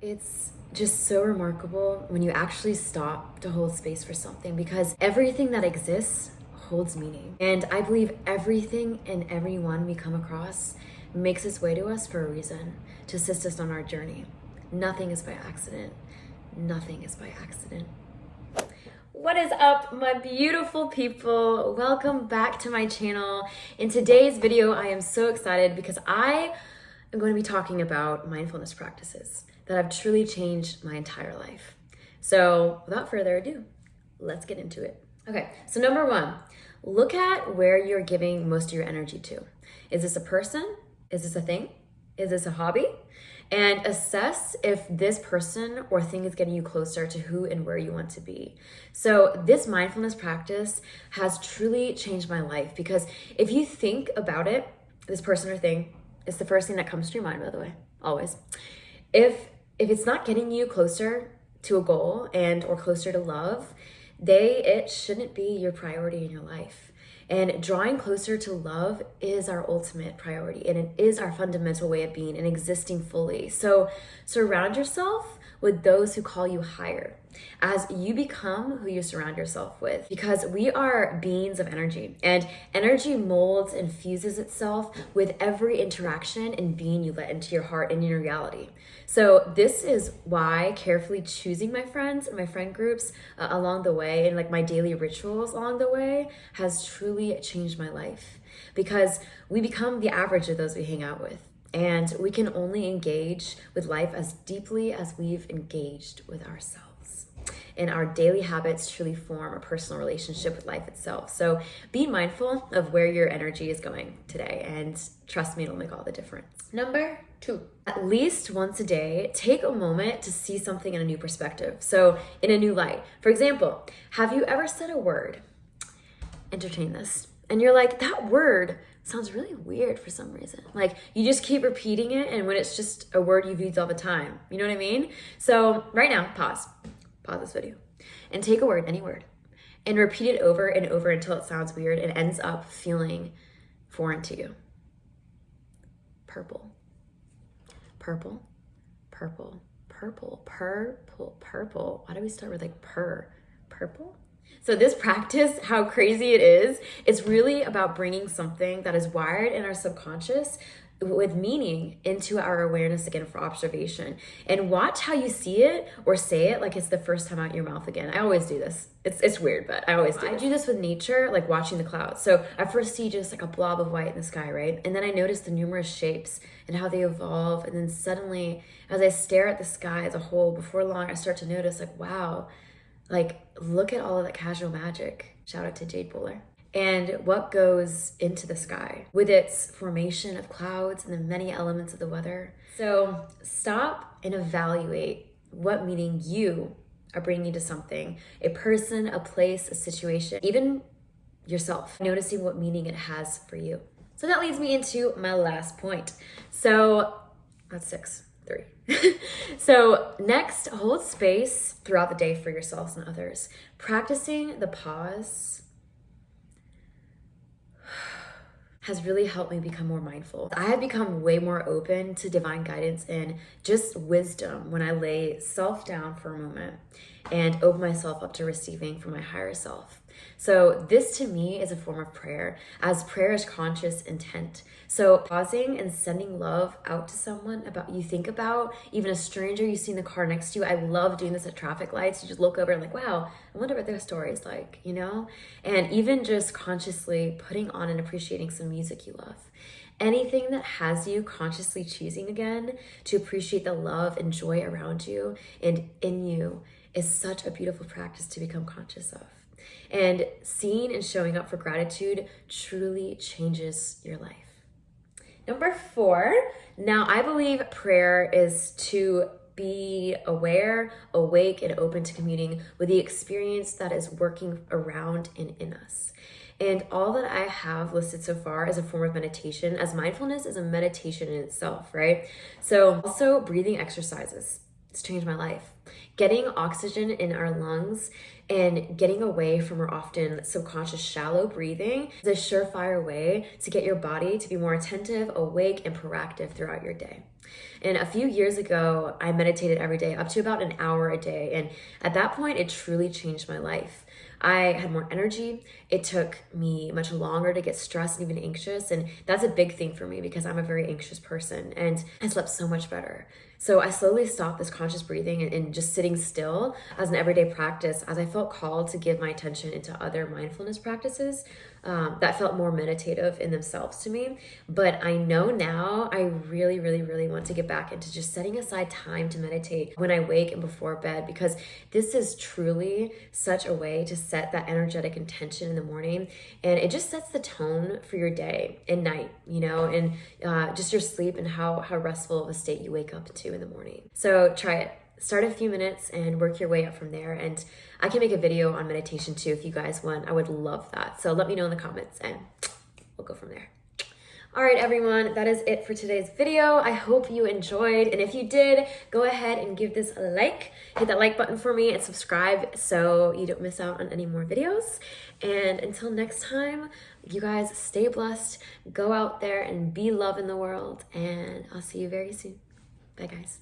It's just so remarkable when you actually stop to hold space for something, because everything that exists holds meaning. And I believe everything and everyone we come across makes its way to us for a reason, to assist us on our journey. Nothing is by accident. Nothing is by accident. What is up, my beautiful people? Welcome back to my channel. In today's video, I am so excited because I am going to be talking about mindfulness practices that have truly changed my entire life. So without further ado, let's get into it. Okay, so number one, look at where you're giving most of your energy to. Is this a person? Is this a thing? Is this a hobby? And assess if this person or thing is getting you closer to who and where you want to be. So this mindfulness practice has truly changed my life, because if you think about it, this person or thing is the first thing that comes to your mind, by the way, always. If it's not getting you closer to a goal and or closer to love, it shouldn't be your priority in your life. And drawing closer to love is our ultimate priority, and it is our fundamental way of being and existing fully. So surround yourself with those who call you higher as you become who you surround yourself with, because we are beings of energy, and energy molds and fuses itself with every interaction and being you let into your heart and in your reality. So this is why carefully choosing my friends and my friend groups along the way, and like my daily rituals along the way, has truly changed my life, because we become the average of those we hang out with. And we can only engage with life as deeply as we've engaged with ourselves. And our daily habits truly form a personal relationship with life itself. So be mindful of where your energy is going today, and trust me, it'll make all the difference. Number two, at least once a day, take a moment to see something in a new perspective. So in a new light. For example, have you ever said a word? Entertain this. And you're like, that word sounds really weird for some reason. Like you just keep repeating it, and when it's just a word you've used all the time, you know what I mean? So right now, pause this video and take a word, any word, and repeat it over and over until it sounds weird and ends up feeling foreign to you. Purple, purple, purple, purple, purple, purple. Why do we start with like purple? So this practice, how crazy it is, it's really about bringing something that is wired in our subconscious with meaning into our awareness again for observation. And watch how you see it or say it like it's the first time out your mouth again. I always do this. It's weird, but I always do. I do this with nature, like watching the clouds. So I first see just like a blob of white in the sky, right? And then I notice the numerous shapes and how they evolve. And then suddenly, as I stare at the sky as a whole, before long, I start to notice like, wow, like, look at all of that casual magic. Shout out to Jade Bowler. And what goes into the sky with its formation of clouds and the many elements of the weather. So stop and evaluate what meaning you are bringing to something, a person, a place, a situation, even yourself, noticing what meaning it has for you. So that leads me into my last point. So that's 6, 3. So next, hold space throughout the day for yourselves and others. Practicing the pause has really helped me become more mindful. I have become way more open to divine guidance and just wisdom when I lay self down for a moment and open myself up to receiving from my higher self. So this to me is a form of prayer, as prayer is conscious intent. So pausing and sending love out to someone about you think about, even a stranger you see in the car next to you. I love doing this at traffic lights. You just look over and like, wow, I wonder what their story is like, you know? And even just consciously putting on and appreciating some music you love. Anything that has you consciously choosing again to appreciate the love and joy around you and in you is such a beautiful practice to become conscious of. And seeing and showing up for gratitude truly changes your life. Number 4, now I believe prayer is to be aware, awake, and open to communing with the experience that is working around and in us. And all that I have listed so far is a form of meditation, as mindfulness is a meditation in itself, right? So also breathing exercises. It's changed my life. Getting oxygen in our lungs and getting away from our often subconscious shallow breathing is a surefire way to get your body to be more attentive, awake, and proactive throughout your day. And a few years ago, I meditated every day, up to about an hour a day. And at that point, it truly changed my life. I had more energy. It took me much longer to get stressed and even anxious. And that's a big thing for me because I'm a very anxious person, and I slept so much better. So I slowly stopped this conscious breathing and just sitting still as an everyday practice, as I felt called to give my attention into other mindfulness practices that felt more meditative in themselves to me. But I know now I really, really, really want to get back into just setting aside time to meditate when I wake and before bed, because this is truly such a way to set that energetic intention in the morning, and it just sets the tone for your day and night, and just your sleep and how restful of a state you wake up to in the morning. So try it. Start a few minutes and work your way up from there. And I can make a video on meditation too if you guys want. I would love that. So let me know in the comments and we'll go from there. All right, everyone, that is it for today's video. I hope you enjoyed. And if you did, go ahead and give this a like. Hit that like button for me and subscribe so you don't miss out on any more videos. And until next time, you guys stay blessed. Go out there and be love in the world. And I'll see you very soon. Bye, guys.